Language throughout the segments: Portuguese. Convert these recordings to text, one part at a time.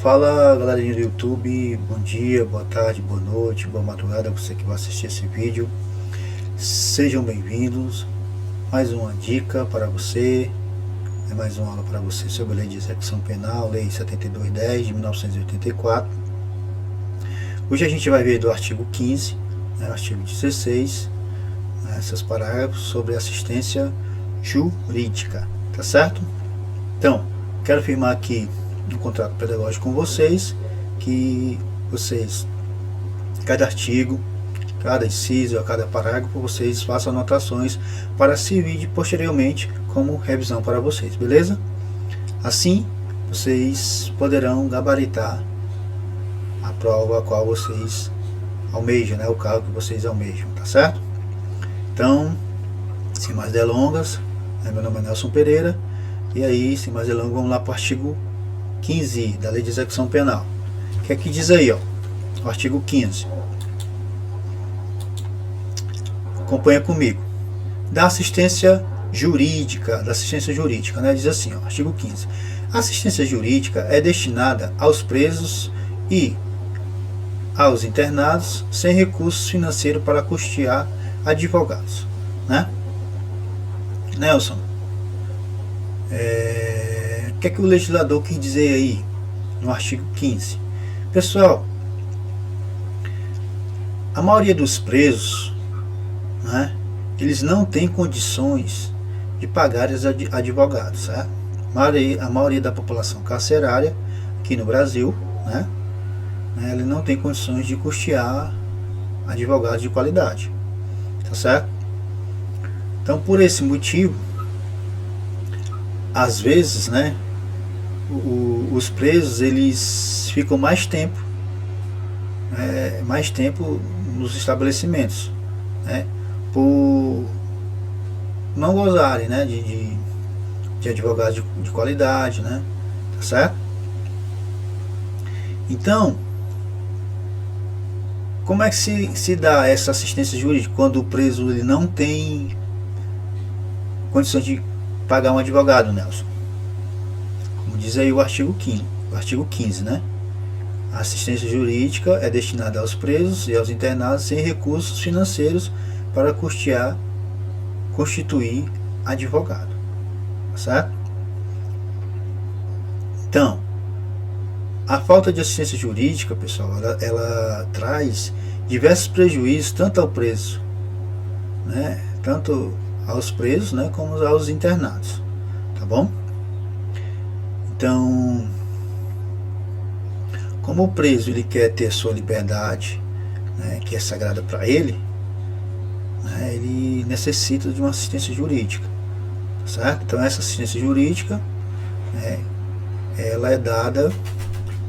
Fala galerinha do YouTube, bom dia, boa tarde, boa noite, boa madrugada, você que vai assistir esse vídeo. Sejam bem-vindos, mais uma dica para você, mais uma aula para você sobre a Lei de Execução Penal, Lei 7210 de 1984. Hoje a gente vai ver do artigo 15, artigo 16, esses parágrafos sobre assistência jurídica, tá certo? Então, quero afirmar aqui um contrato pedagógico com vocês, que vocês, cada artigo, cada inciso, cada parágrafo, vocês façam anotações para servir posteriormente como revisão para vocês, beleza? Assim, vocês poderão gabaritar a prova a qual vocês almejam, o cargo que vocês almejam, tá certo? Então, sem mais delongas, meu nome é Nelson Pereira, e aí, sem mais delongas, vamos lá para o artigo 15 da Lei de Execução Penal. O que é que diz aí, ó? O artigo 15. Acompanha comigo. Da assistência jurídica, diz assim, ó, artigo 15. A assistência jurídica é destinada aos presos e aos internados sem recursos financeiros para custear advogados, né? Nelson, o que é que o legislador quis dizer aí no artigo 15? Pessoal, a maioria dos presos, eles não têm condições de pagar os advogados, certo? A maioria da população carcerária aqui no Brasil, ele não tem condições de custear advogados de qualidade, tá certo? Então, por esse motivo, às vezes, os presos eles ficam mais tempo nos estabelecimentos, por não gozarem de advogados de qualidade, tá certo? Então, como é que se dá essa assistência jurídica quando o preso ele não tem condições de pagar um advogado, Nelson? Como diz aí o artigo 15, A assistência jurídica é destinada aos presos e aos internados sem recursos financeiros para constituir advogado, certo? Então, a falta de assistência jurídica, pessoal, ela traz diversos prejuízos tanto ao preso, tanto aos presos, como aos internados, tá bom? Então, como o preso ele quer ter sua liberdade, que é sagrada para ele, ele necessita de uma assistência jurídica, certo? Então essa assistência jurídica, ela é dada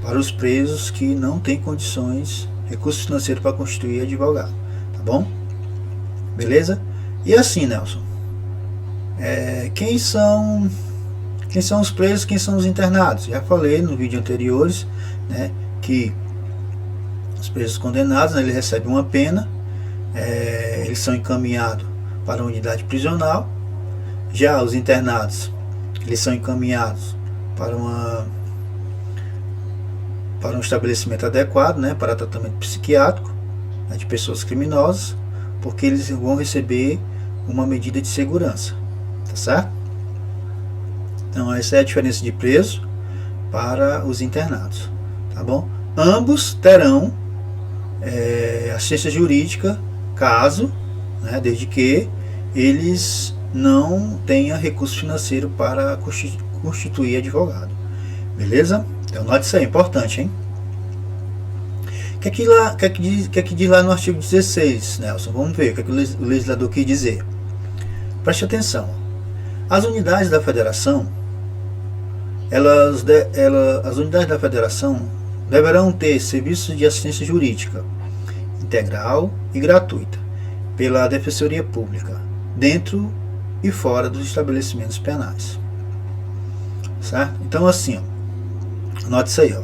para os presos que não têm condições, recursos financeiros para constituir advogado, tá bom? Beleza? E assim, Nelson, quem são os presos, quem são os internados? Já falei no vídeo anteriores, que os presos condenados, eles recebem uma pena, eles são encaminhados para a unidade prisional. Já os internados, eles são encaminhados para um estabelecimento adequado, para tratamento psiquiátrico, de pessoas criminosas, porque eles vão receber uma medida de segurança, tá certo? Então essa é a diferença de preso para os internados, tá bom? Ambos terão assistência jurídica, caso, desde que eles não tenham recurso financeiro para constituir advogado, beleza? Então note isso aí, é importante, hein? O que é que diz lá no artigo 16, Nelson? Vamos ver o que é que o legislador quis dizer. Preste atenção. As unidades da federação, as unidades da federação deverão ter serviços de assistência jurídica integral e gratuita pela Defensoria Pública, dentro e fora dos estabelecimentos penais, certo? Então assim, note isso aí,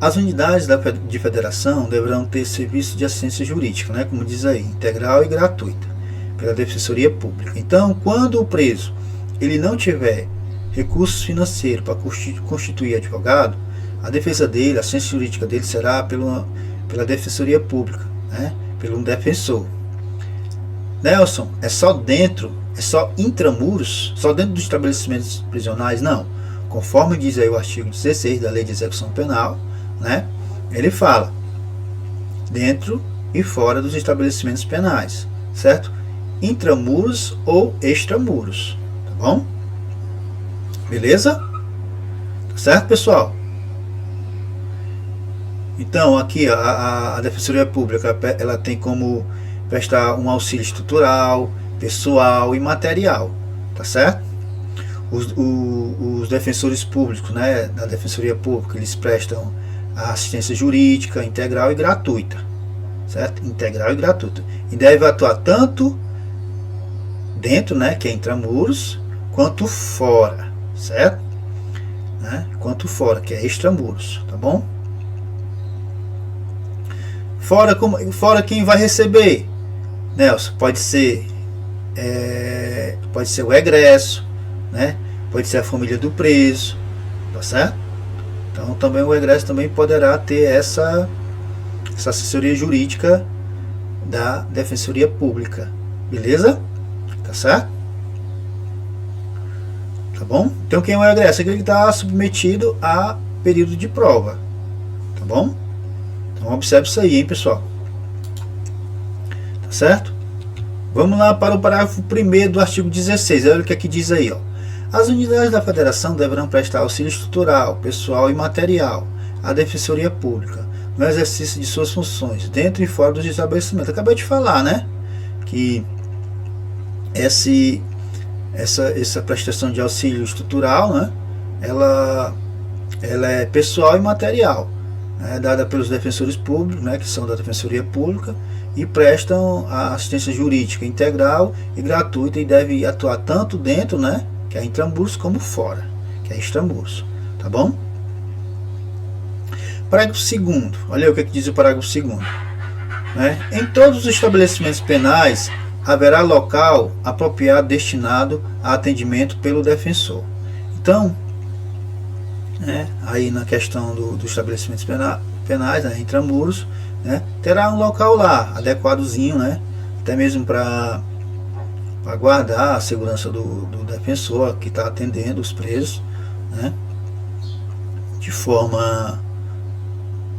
As unidades de federação deverão ter serviço de assistência jurídica, né, como diz aí, integral e gratuita, pela Defensoria Pública. Então, quando o preso ele não tiver recursos financeiros para constituir advogado, a defesa dele, a assistência jurídica dele será pela Defensoria Pública, né, pelo defensor. Nelson, é só intramuros, só dentro dos estabelecimentos prisionais? Não. Conforme diz aí o artigo 16 da Lei de Execução Penal, né, ele fala dentro e fora dos estabelecimentos penais, certo? Intramuros ou extramuros, tá bom? Beleza? Tá certo, pessoal? Então, aqui a Defensoria Pública, ela tem como prestar um auxílio estrutural, pessoal e material, tá certo? Os defensores públicos, né, da Defensoria Pública, eles prestam a assistência jurídica integral e gratuita, certo? Integral e gratuita. E deve atuar tanto dentro, né, que é intramuros, quanto fora, certo? Né? Quanto fora, que é extramuros, tá bom? Fora quem vai receber, Nelson, pode ser o egresso, né? Pode ser a família do preso, tá certo? Então também o egresso também poderá ter essa assessoria jurídica da Defensoria Pública, beleza? Tá certo? Tá bom? Então quem é o egresso? Aquele que está submetido a período de prova, tá bom? Então observe isso aí, hein, pessoal? Tá certo? Vamos lá para o parágrafo 1º do artigo 16. Olha o que aqui diz aí, ó. As unidades da federação deverão prestar auxílio estrutural, pessoal e material à Defensoria Pública no exercício de suas funções, dentro e fora dos estabelecimentos. Acabei de falar, né? Que essa prestação de auxílio estrutural, né? Ela é pessoal e material, né, dada pelos defensores públicos, né, que são da Defensoria Pública, e prestam a assistência jurídica integral e gratuita e deve atuar tanto dentro, né, que é intramuros, como fora, que é extramuros, tá bom? Parágrafo 2º, olha o que diz o parágrafo 2º, né? Em todos os estabelecimentos penais haverá local apropriado destinado a atendimento pelo defensor. Então, aí na questão dos estabelecimentos penais, né, intramuros, né, terá um local lá, adequadozinho, né, até mesmo para guardar a segurança do defensor que está atendendo os presos, né, de forma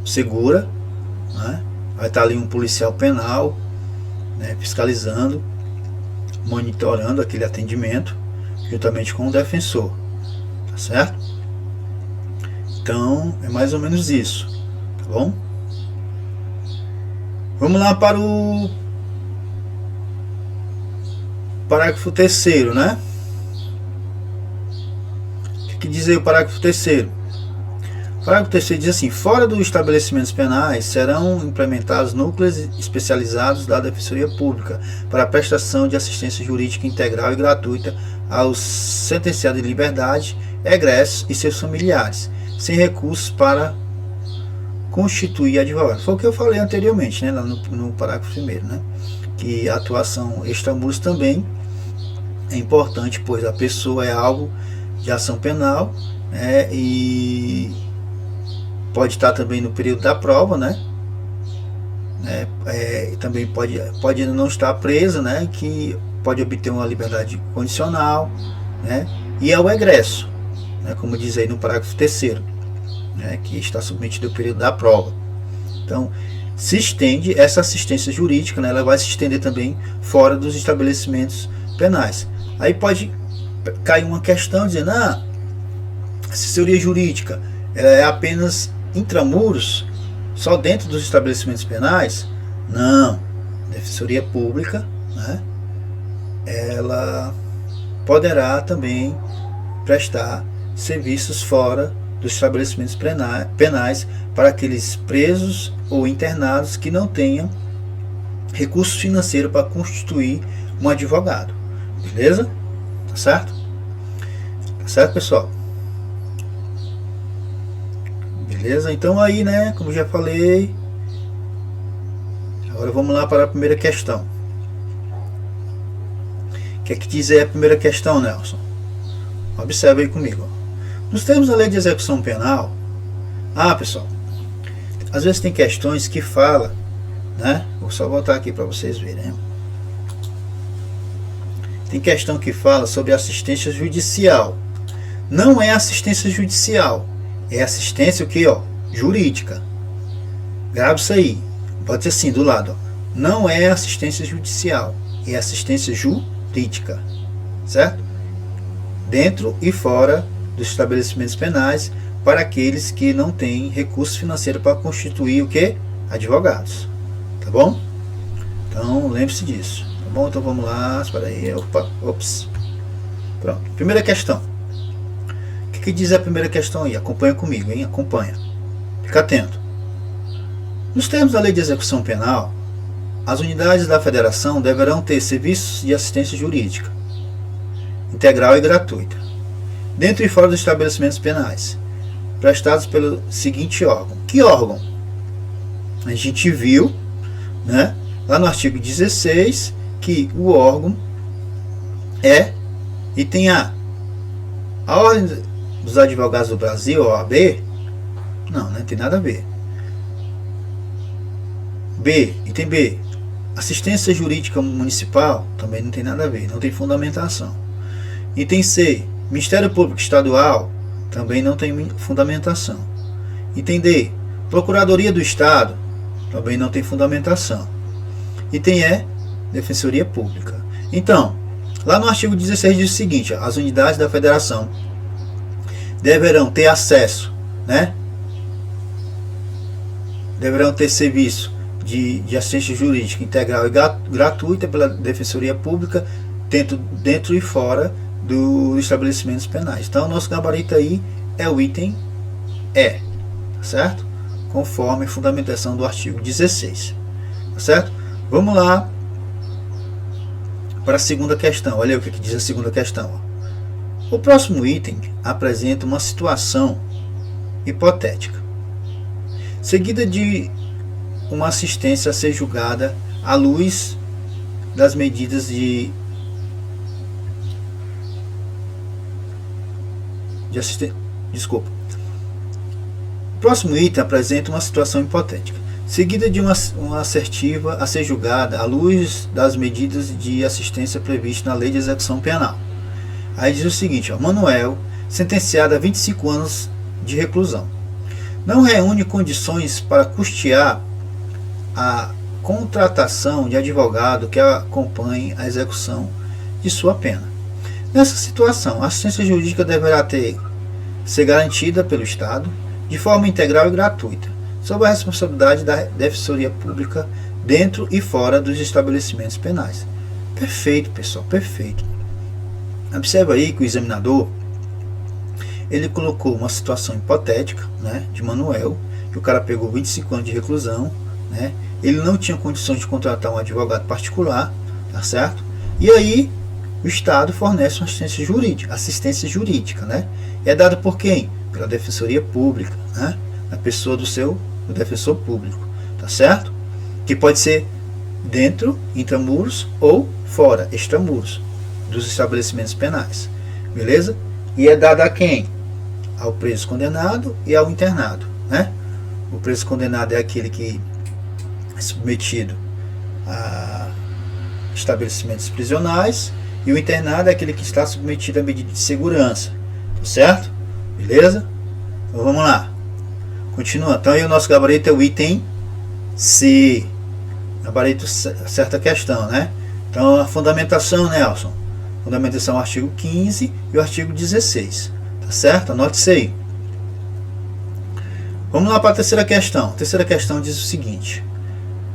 segura, né, vai estar ali um policial penal, né, fiscalizando, monitorando aquele atendimento, juntamente com o defensor, tá certo? Então, é mais ou menos isso, tá bom? Vamos lá para o parágrafo 3º, né? O que diz aí o parágrafo 3º? O parágrafo 3º diz assim: fora dos estabelecimentos penais serão implementados núcleos especializados da Defensoria Pública para a prestação de assistência jurídica integral e gratuita aos sentenciados de liberdade, egressos e seus familiares, sem recursos para constituir advogado. Foi o que eu falei anteriormente, né, lá no parágrafo 1º, né, que a atuação extramuros também é importante, pois a pessoa é alvo de ação penal, né, e pode estar também no período da prova, né, também pode ainda não estar presa, né, que pode obter uma liberdade condicional, né, e é o egresso, né, como diz aí no parágrafo 3º, né, que está submetido ao período da prova. Então, se estende essa assistência jurídica, né, ela vai se estender também fora dos estabelecimentos penais. Aí pode cair uma questão dizendo: a assessoria jurídica é apenas intramuros, só dentro dos estabelecimentos penais? Não. A Defensoria Pública, né, ela poderá também prestar serviços fora dos estabelecimentos penais para aqueles presos ou internados que não tenham recurso financeiro para constituir um advogado. Beleza? Tá certo? Tá certo, pessoal? Beleza? Então aí, né, como já falei, agora vamos lá para a primeira questão. O que é que diz aí a primeira questão, Nelson? Observe aí comigo. Nos termos da lei de execução penal, pessoal, às vezes tem questões que fala, né? Vou só voltar aqui para vocês verem. Tem questão que fala sobre assistência judicial. Não é assistência judicial, é assistência o que, ó? Jurídica. Grave isso aí. Pode ser assim do lado, ó. Não é assistência judicial, é assistência jurídica, certo? Dentro e fora dos estabelecimentos penais, para aqueles que não têm recurso financeiro para constituir o que? Advogados. Tá bom? Então lembre-se disso. Tá bom? Então vamos lá. Espera aí. Ops. Pronto. Primeira questão. O que diz a primeira questão aí? Acompanha comigo, hein? Acompanha. Fica atento. Nos termos da lei de execução penal, as unidades da federação deverão ter serviços de assistência jurídica integral e gratuita, dentro e fora dos estabelecimentos penais, prestados pelo seguinte órgão. Que órgão? A gente viu, né, lá no artigo 16, que o órgão é item A. A Ordem dos Advogados do Brasil, OAB, não tem nada a ver. B, item B, assistência jurídica municipal, também não tem nada a ver, não tem fundamentação. Item C, Ministério Público Estadual, também não tem fundamentação. Item D, Procuradoria do Estado, também não tem fundamentação. Item E, Defensoria Pública. Então, lá no artigo 16 diz o seguinte: as unidades da federação deverão ter acesso, né? Deverão ter serviço de assistência jurídica integral e gratuita pela Defensoria Pública dentro e fora dos estabelecimentos penais. Então, o nosso gabarito aí é o item E, tá certo? Conforme a fundamentação do artigo 16, tá certo? Vamos lá para a segunda questão. Olha aí o que diz a segunda questão. O próximo item apresenta uma situação hipotética, seguida de uma assistência a ser julgada à luz das medidas de assistência. Desculpa. O próximo item apresenta uma situação hipotética, seguida de uma assertiva a ser julgada à luz das medidas de assistência previstas na Lei de Execução Penal. Aí diz o seguinte: Manuel, sentenciado a 25 anos de reclusão, não reúne condições para custear a contratação de advogado que acompanhe a execução de sua pena. Nessa situação, a assistência jurídica deverá ser garantida pelo Estado de forma integral e gratuita, sob a responsabilidade da Defensoria Pública dentro e fora dos estabelecimentos penais. Perfeito, pessoal, perfeito. Observa aí que o examinador ele colocou uma situação hipotética, né, de Manuel, que o cara pegou 25 anos de reclusão, né, ele não tinha condições de contratar um advogado particular, tá certo? E aí o Estado fornece uma assistência jurídica, né? É dada por quem? Pela Defensoria Pública, né? Na pessoa do defensor público, tá certo? Que pode ser dentro, intramuros, ou fora, extramuros, dos estabelecimentos penais, beleza? E é dada a quem? Ao preso condenado e ao internado, né? O preso condenado é aquele que é submetido a estabelecimentos prisionais, e o internado é aquele que está submetido a medida de segurança, tá certo? Beleza? Então vamos lá. Continua. Então aí o nosso gabarito é o item C. Gabarito certa questão, né? Então a fundamentação, Nelson. Fundamentação artigo 15 e o artigo 16. Tá certo? Anote isso aí. Vamos lá para a terceira questão. A terceira questão diz o seguinte.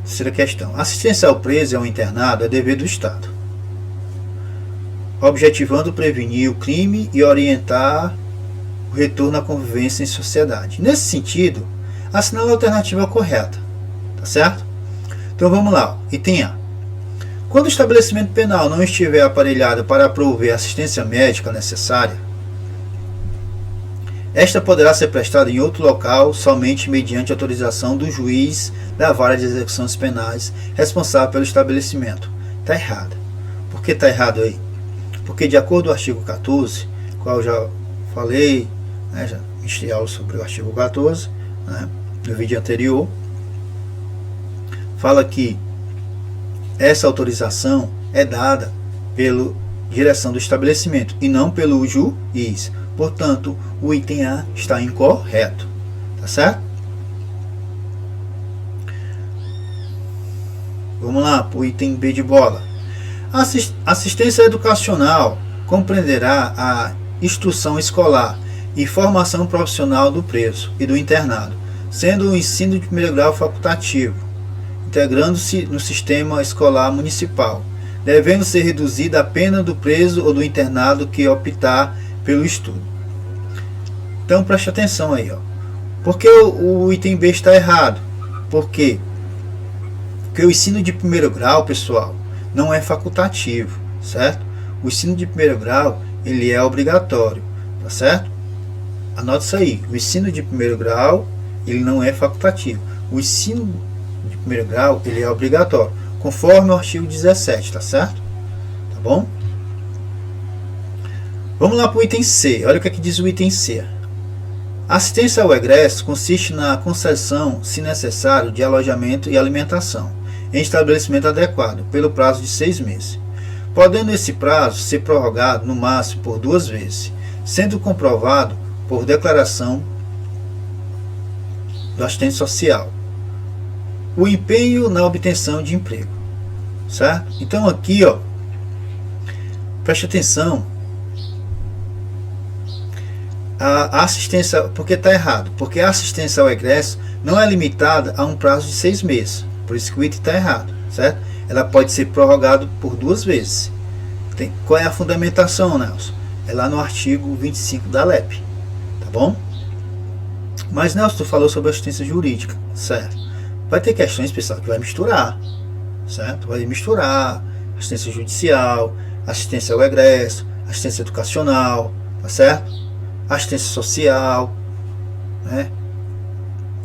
Terceira questão. Assistência ao preso e ao internado é dever do Estado, objetivando prevenir o crime e orientar o retorno à convivência em sociedade. Nesse sentido, assinala a alternativa correta. Tá certo? Então vamos lá. Item A. Quando o estabelecimento penal não estiver aparelhado para prover a assistência médica necessária, Esta poderá ser prestada em outro local somente mediante autorização do juiz da vara de execuções penais responsável pelo estabelecimento. Está errado. Por que está errado aí? Porque de acordo com o artigo 14, qual eu já falei, né, já ministrei aula sobre o artigo 14, né, no vídeo anterior, fala que essa autorização é dada pela direção do estabelecimento e não pelo juiz. Portanto, o item A está incorreto. Tá certo? Vamos lá para o item B de bola. Assistência educacional compreenderá a instrução escolar e formação profissional do preso e do internado, sendo o ensino de primeiro grau facultativo, integrando-se no sistema escolar municipal, devendo ser reduzida a pena do preso ou do internado que optar pelo estudo. Então preste atenção aí, ó. Por que o item B está errado? Por quê? Porque o ensino de primeiro grau, pessoal, não é facultativo, certo? O ensino de primeiro grau, ele é obrigatório, tá certo? Anote isso aí. O ensino de primeiro grau, ele não é facultativo. O ensino de primeiro grau, ele é obrigatório, conforme o artigo 17, tá certo? Tá bom? Vamos lá para o item C. Olha o que é que diz o item C. Assistência ao egresso consiste na concessão, se necessário, de alojamento e alimentação em estabelecimento adequado, pelo prazo de 6 meses, podendo esse prazo ser prorrogado no máximo por 2 vezes, sendo comprovado por declaração do assistente social o empenho na obtenção de emprego, certo? Então aqui, ó, preste atenção. A assistência, porque está errado, porque a assistência ao egresso não é limitada a um prazo de 6 meses, por isso que o item está errado, certo? Ela pode ser prorrogada por 2 vezes. Qual é a fundamentação, Nelson? É lá no artigo 25 da LEP, tá bom? Mas, Nelson, tu falou sobre assistência jurídica, certo? Vai ter questões, pessoal, que vai misturar, certo? Vai misturar assistência judicial, assistência ao egresso, assistência educacional, tá certo? Assistência social, né?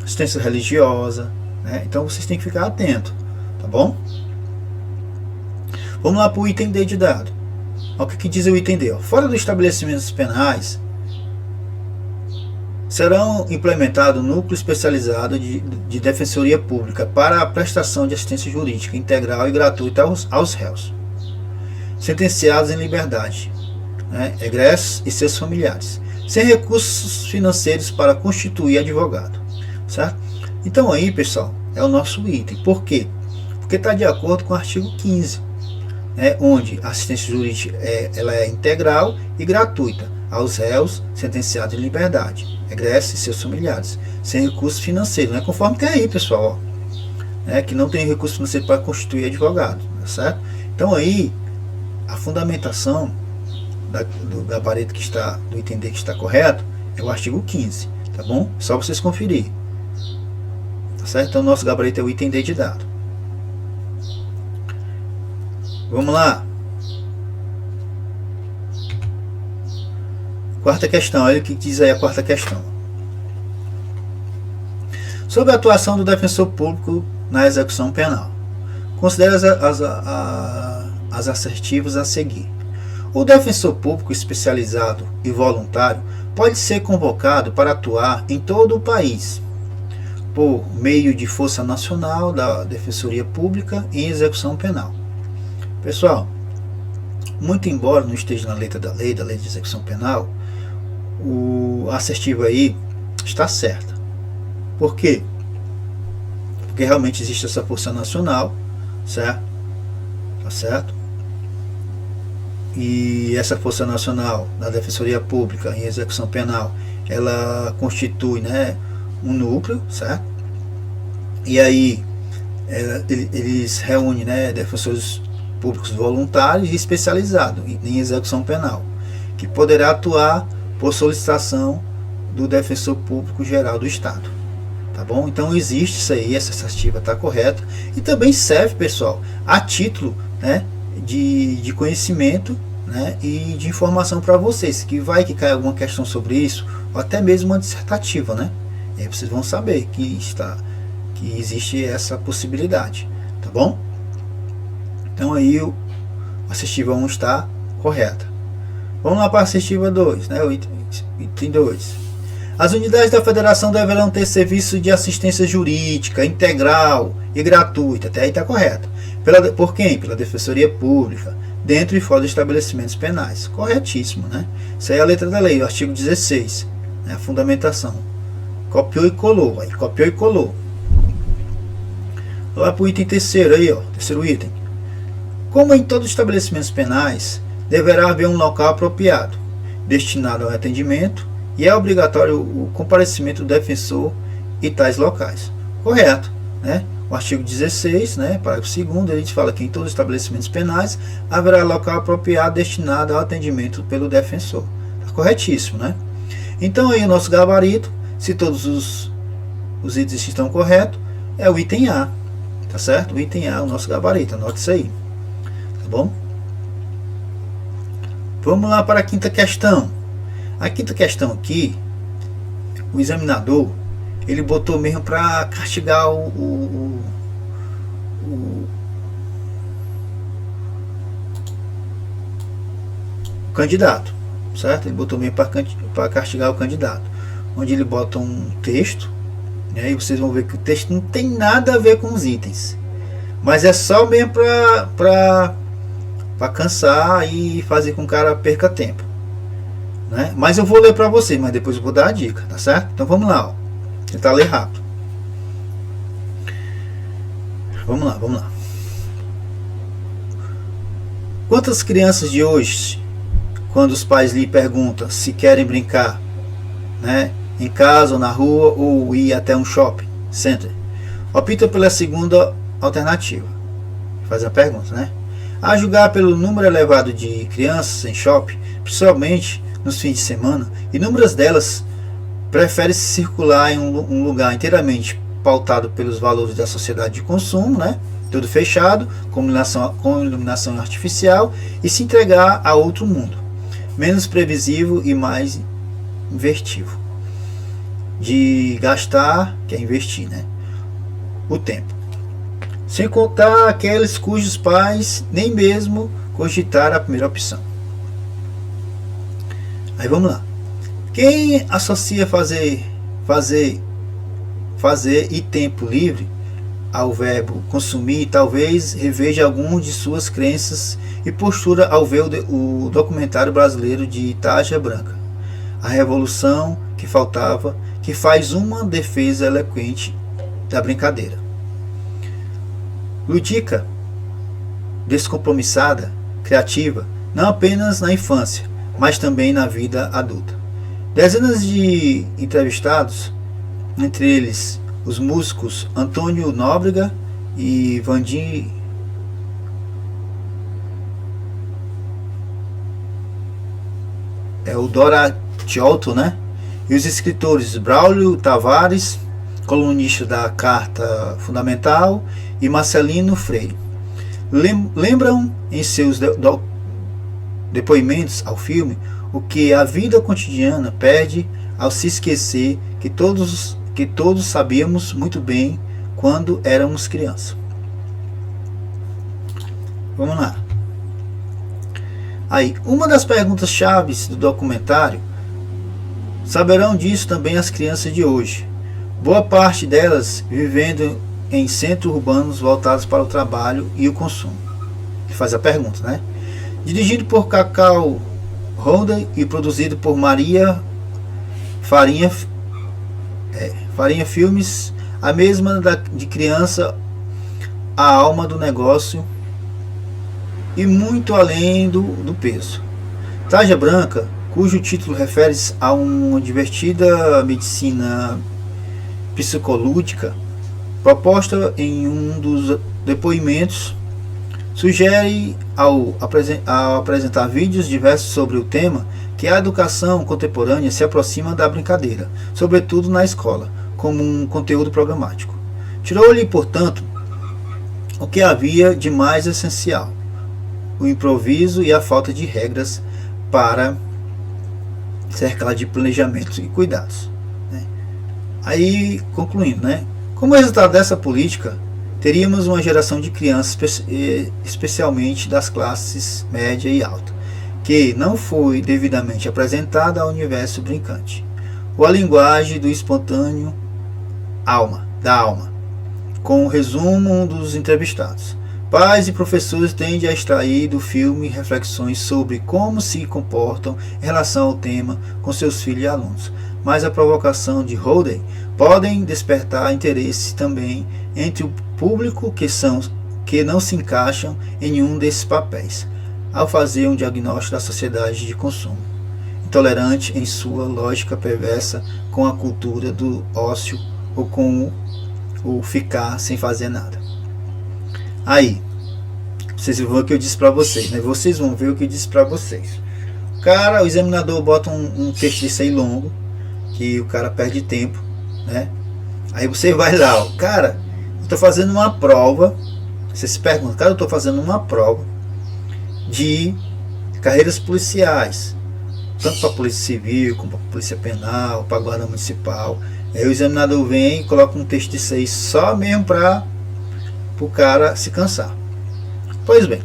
Assistência religiosa, né? Então vocês têm que ficar atentos, tá bom? Vamos lá para o item D de dado. Olha o que diz o item D. Ó. Fora dos estabelecimentos penais, serão implementados núcleo especializado de defensoria pública para a prestação de assistência jurídica integral e gratuita aos réus sentenciados em liberdade, né? Egressos e seus familiares, sem recursos financeiros para constituir advogado, certo? Então aí, pessoal, é o nosso item. Por quê? Porque está de acordo com o artigo 15, né, onde a assistência jurídica ela é integral e gratuita aos réus sentenciados em liberdade, egressos e seus familiares, sem recursos financeiros, né, conforme tem aí, pessoal, ó, né, que não tem recurso financeiro para constituir advogado, certo? Então aí, a fundamentação do gabarito que está, do item D que está correto, é o artigo 15, tá bom? Só vocês conferir, tá certo? Então nosso gabarito é o item D de dado. Vamos lá. Quarta questão, olha o que diz aí a quarta questão. Sobre a atuação do defensor público na execução penal. Considere as assertivas a seguir. O defensor público especializado e voluntário pode ser convocado para atuar em todo o país, por meio de Força Nacional da Defensoria Pública em execução penal. Pessoal, muito embora não esteja na letra da lei de execução penal, a assertiva aí está certa. Por quê? Porque realmente existe essa Força Nacional, certo? Tá certo? E essa Força Nacional da Defensoria Pública em execução penal, ela constitui, né, um núcleo, certo? E aí eles reúnem, né, defensores públicos voluntários e especializados em execução penal, que poderá atuar por solicitação do defensor público geral do Estado, tá bom? Então existe isso aí, essa assertiva está correta, e também serve, pessoal, a título, né, de conhecimento né, e de informação para vocês, que vai que cai alguma questão sobre isso, ou até mesmo uma dissertativa, né? E aí vocês vão saber que existe essa possibilidade, tá bom? Então aí a assertiva 1 está correta. Vamos lá para a assertiva 2, né? O item 2. As unidades da federação deverão ter serviço de assistência jurídica integral e gratuita. Até aí está correto. Por quem? Pela Defensoria Pública, dentro e fora dos estabelecimentos penais. Corretíssimo, né? Isso aí é a letra da lei, o artigo 16, né? A fundamentação. Copiou e colou. Aí copiou e colou. Lá para o item terceiro aí, ó. Terceiro item. Como em todos os estabelecimentos penais, deverá haver um local apropriado, destinado ao atendimento, e é obrigatório o comparecimento do defensor em tais locais. Correto, né? O artigo 16, né, parágrafo 2º, ele fala que em todos os estabelecimentos penais haverá local apropriado destinado ao atendimento pelo defensor. Está corretíssimo, né? Então aí o nosso gabarito, se todos os itens estão corretos, é o item A, tá certo? O item A é o nosso gabarito, anote isso aí, tá bom? Vamos lá para a quinta questão. A quinta questão aqui, o examinador, ele botou mesmo para castigar o candidato, certo? Ele botou mesmo para castigar o candidato, onde ele bota um texto, né? E vocês vão ver que o texto não tem nada a ver com os itens, mas é só mesmo para cansar e fazer com que o cara perca tempo, né? Mas eu vou ler para vocês, mas depois eu vou dar a dica, tá certo? Então vamos lá, ó. Tentar ler rápido. Vamos lá. Quantas crianças de hoje, quando os pais lhe perguntam se querem brincar, né, em casa ou na rua ou ir até um shopping center, optam pela segunda alternativa? Faz a pergunta, né? A julgar pelo número elevado de crianças em shopping, principalmente nos fins de semana, inúmeras delas preferem circular em um lugar inteiramente pautado pelos valores da sociedade de consumo, né? Tudo fechado, com iluminação artificial, e se entregar a outro mundo, menos previsível e mais invertivo. De gastar, que é investir, né? O tempo. Sem contar aqueles cujos pais nem mesmo cogitaram a primeira opção. Aí vamos lá. Quem associa fazer e tempo livre ao verbo consumir, talvez reveja algum de suas crenças e postura ao ver o documentário brasileiro de Tarja Branca, A Revolução que Faltava, que faz uma defesa eloquente da brincadeira. Lúdica, descompromissada, criativa, não apenas na infância, mas também na vida adulta. Dezenas de entrevistados, entre eles os músicos Antônio Nóbrega e Vandim o Doratiotto, né? E os escritores Braulio Tavares, colunista da Carta Fundamental, e Marcelino Freire, lembram em seus depoimentos ao filme o que a vida cotidiana perde ao se esquecer que todos sabíamos muito bem quando éramos crianças. Vamos lá. Aí, uma das perguntas chaves do documentário: saberão disso também as crianças de hoje, boa parte delas vivendo em centros urbanos voltados para o trabalho e o consumo. Ele faz a pergunta, né? Dirigido por Cacau Holder e produzido por Maria Farinha Filmes, a mesma de criança, a alma do negócio e muito além do peso. Tarja Branca, cujo título refere-se a uma divertida medicina psicolúdica, proposta em um dos depoimentos, sugere ao apresentar vídeos diversos sobre o tema que a educação contemporânea se aproxima da brincadeira, sobretudo na escola, como um conteúdo programático. Tirou-lhe, portanto, o que havia de mais essencial: o improviso e a falta de regras para cercar de planejamento e cuidados, né? Aí, concluindo, né? Como resultado dessa política, teríamos uma geração de crianças, especialmente das classes média e alta, que não foi devidamente apresentada ao universo brincante, ou a linguagem do espontâneo da alma, com o resumo dos entrevistados. Pais e professores tendem a extrair do filme reflexões sobre como se comportam em relação ao tema com seus filhos e alunos, mas a provocação de Holden podem despertar interesse também entre o público que não se encaixam em nenhum desses papéis, ao fazer um diagnóstico da sociedade de consumo, intolerante em sua lógica perversa com a cultura do ócio ou com o ficar sem fazer nada. Aí, vocês vão ver o que eu disse para vocês, né? Vocês vão ver o que eu disse para vocês. O examinador bota um texto desse aí longo, que o cara perde tempo, né? Aí você vai lá, ó, cara, eu tô fazendo uma prova. Você se pergunta, cara, eu tô fazendo uma prova de carreiras policiais, tanto para polícia civil, como para polícia penal, para guarda municipal. Aí o examinador vem e coloca um texto disso aí só mesmo para o cara se cansar. Pois bem,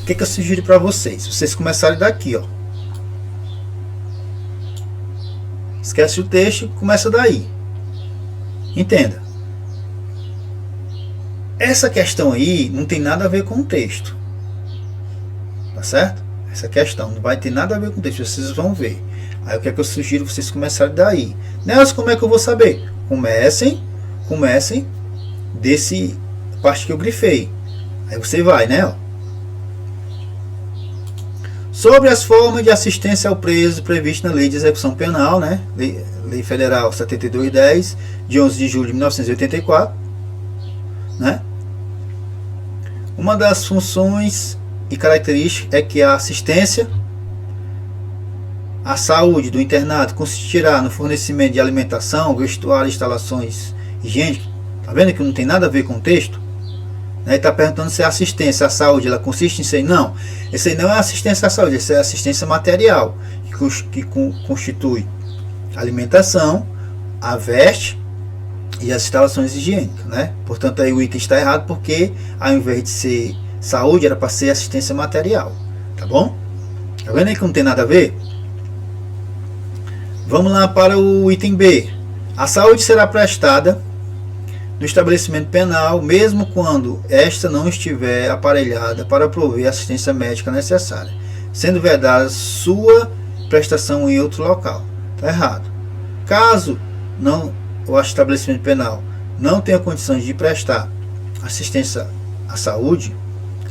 o que eu sugiro para vocês? Vocês começarem daqui, ó. Esquece o texto, começa daí. Entenda. Essa questão aí não tem nada a ver com o texto. Tá certo? Essa questão não vai ter nada a ver com o texto, vocês vão ver. Aí o que eu sugiro vocês começarem daí. Nelson, como é que eu vou saber? Comecem desse parte que eu grifei. Aí você vai, né? Ó. Sobre as formas de assistência ao preso previsto na Lei de Execução Penal, né? Lei Federal 7210, de 11 de julho de 1984, né? Uma das funções e características é que a assistência à saúde do internado consistirá no fornecimento de alimentação, vestuário, instalações higiênicas. Tá vendo que não tem nada a ver com o texto? Ele está perguntando se a assistência à saúde ela consiste em ser. Não, esse aí não é assistência à saúde, essa é assistência material, que constitui a alimentação, a veste e as instalações higiênicas, né? Portanto, aí o item está errado porque ao invés de ser saúde, era para ser assistência material, tá bom? Tá vendo aí que não tem nada a ver? Vamos lá para o item B. A saúde será prestada no estabelecimento penal, mesmo quando esta não estiver aparelhada para prover a assistência médica necessária, sendo vedada sua prestação em outro local. Está errado. Caso o estabelecimento penal não tenha condições de prestar assistência à saúde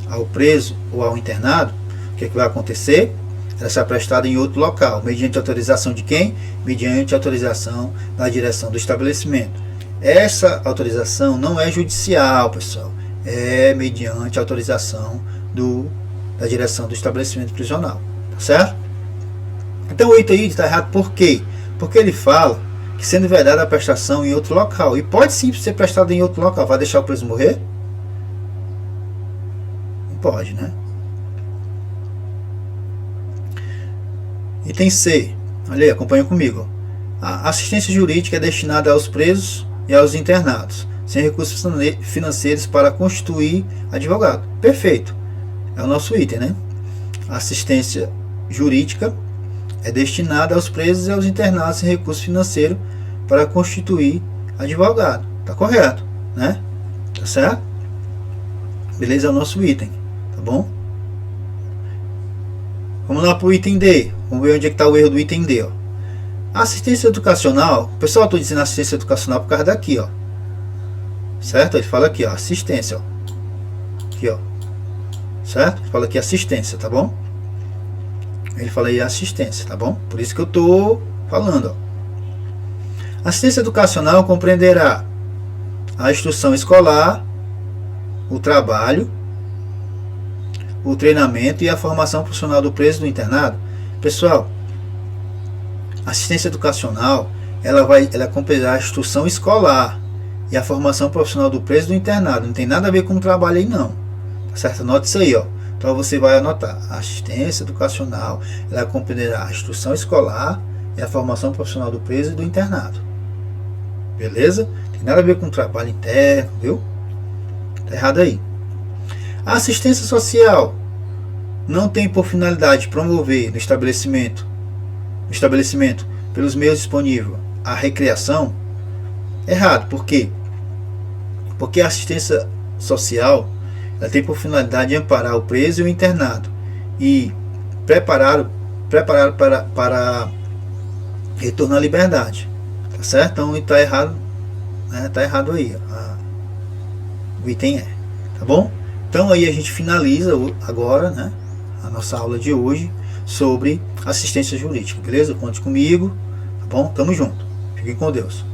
ao preso ou ao internado, o que vai acontecer? Ela será prestada em outro local, mediante autorização de quem? Mediante autorização da direção do estabelecimento. Essa autorização não é judicial, pessoal, é mediante autorização da direção do estabelecimento prisional, tá certo? Então o item aí está errado por quê? Porque ele fala que sendo vedada a prestação em outro local, e pode sim ser prestada em outro local. Vai deixar o preso morrer? Não pode, né? Item C, olha aí, acompanha comigo. A assistência jurídica é destinada aos presos e aos internados, sem recursos financeiros para constituir advogado. Perfeito, é o nosso item, né? A assistência jurídica é destinada aos presos e aos internados sem recurso financeiro para constituir advogado. Tá correto, né? Tá certo? Beleza, é o nosso item, tá bom? Vamos lá para o item D. Vamos ver onde é que está o erro do item D, ó. Assistência educacional, pessoal, estou dizendo assistência educacional por causa daqui, ó. Certo? Ele fala aqui, ó, assistência, ó. Aqui, ó. Certo? Ele fala aqui assistência, tá bom? Ele fala aí assistência, tá bom? Por isso que eu estou falando, ó. Assistência educacional compreenderá a instrução escolar, o trabalho, o treinamento e a formação profissional do preso do internado. Pessoal, assistência educacional, ela compreenderá a instrução escolar e a formação profissional do preso do internado. Não tem nada a ver com o trabalho aí não. Tá certo? Anote isso aí, ó. Então você vai anotar: a assistência educacional, ela compreenderá a instrução escolar e a formação profissional do preso e do internado. Beleza? Tem nada a ver com trabalho interno, viu? Tá errado aí. A assistência social não tem por finalidade promover no estabelecimento pelos meios disponíveis a recreação. Errado. Por quê? Porque a assistência social, ela tem por finalidade amparar o preso e o internado e preparar para retorno à liberdade. Tá certo? Então está errado, né? Tá errado aí. O item é. Tá bom? Então aí a gente finaliza agora, né, a nossa aula de hoje sobre assistência jurídica. Beleza? Conte comigo. Tá bom? Tamo junto. Fiquem com Deus.